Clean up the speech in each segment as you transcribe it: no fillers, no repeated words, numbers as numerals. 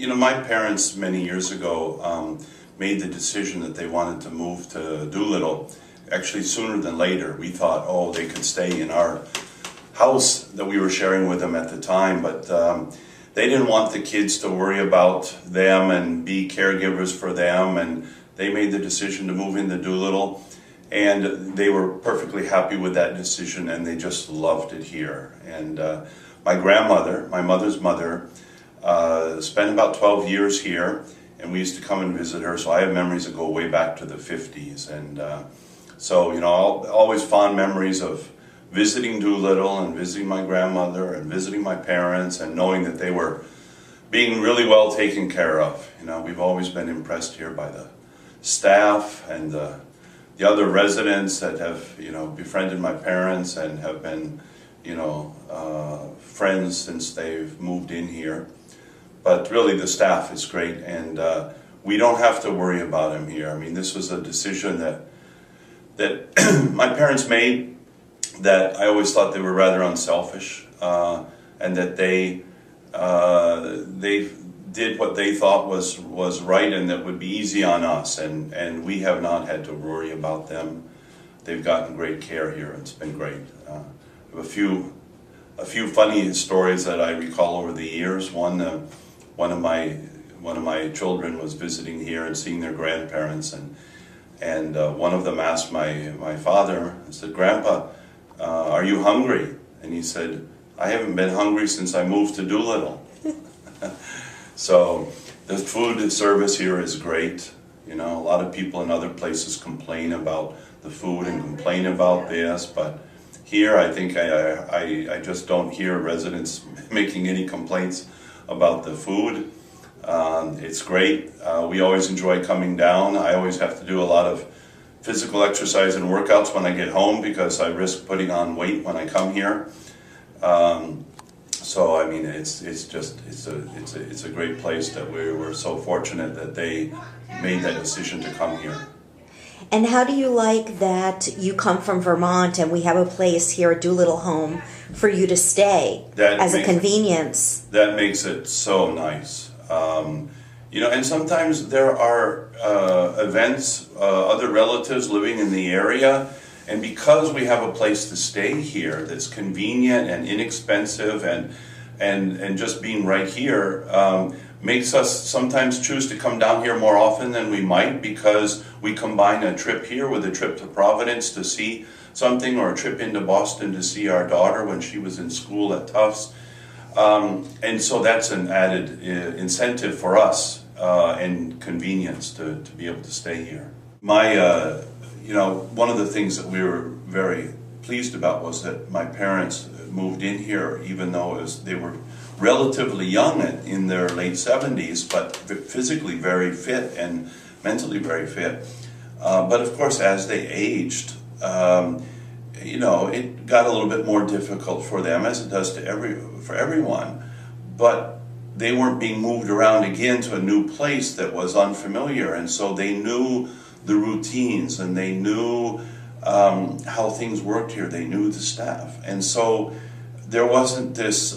my parents many years ago made the decision that they wanted to move to Doolittle. Actually, sooner than later. We thought, oh, they could stay in our house that we were sharing with them at the time, but they didn't want the kids to worry about them and be caregivers for them, and they made the decision to move into Doolittle, and they were perfectly happy with that decision, and they just loved it here. And my grandmother, my mother's mother, spent about 12 years here, and we used to come and visit her, so I have memories that go way back to the 50s. And so, always fond memories of visiting Doolittle and visiting my grandmother and visiting my parents and knowing that they were being really well taken care of. We've always been impressed here by the staff and the other residents that have, befriended my parents and have been, friends since they've moved in here. But really the staff is great, and we don't have to worry about them here. I mean, this was a decision that my parents made, that I always thought they were rather unselfish, and that they did what they thought was right and that would be easy on us, and we have not had to worry about them. They've gotten great care here. It's been great. I have a few funny stories that I recall over the years. One of my children was visiting here and seeing their grandparents, and one of them asked my father, and said, "Grandpa, are you hungry?" And he said, "I haven't been hungry since I moved to Doolittle." So the food service here is great. A lot of people in other places complain about the food and complain about this, but here I think I just don't hear residents making any complaints about the food. It's great. We always enjoy coming down. I always have to do a lot of physical exercise and workouts when I get home because I risk putting on weight when I come here. So I mean, it's a great place that we're so fortunate that they made that decision to come here. And how do you like that you come from Vermont and we have a place here at Doolittle Home for you to stay as a convenience? That makes it so nice. And sometimes there are events, other relatives living in the area, and because we have a place to stay here that's convenient and inexpensive and just being right here, makes us sometimes choose to come down here more often than we might, because we combine a trip here with a trip to Providence to see something, or a trip into Boston to see our daughter when she was in school at Tufts. And so that's an added incentive for us and convenience to be able to stay here. One of the things that we were very pleased about was that my parents moved in here, even though they were relatively young in their late 70s, but physically very fit and mentally very fit. But of course, as they aged, it got a little bit more difficult for them, as it does for everyone. But they weren't being moved around again to a new place that was unfamiliar, and so they knew the routines and they knew how things worked here. They knew the staff, and so there wasn't this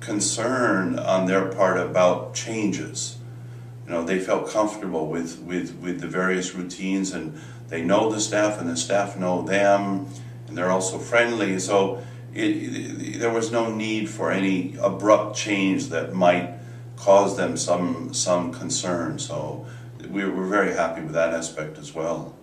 concern on their part about changes. They felt comfortable with the various routines, and they know the staff and the staff know them, and they're also friendly. So there was no need for any abrupt change that might cause them some concern. So we're very happy with that aspect as well.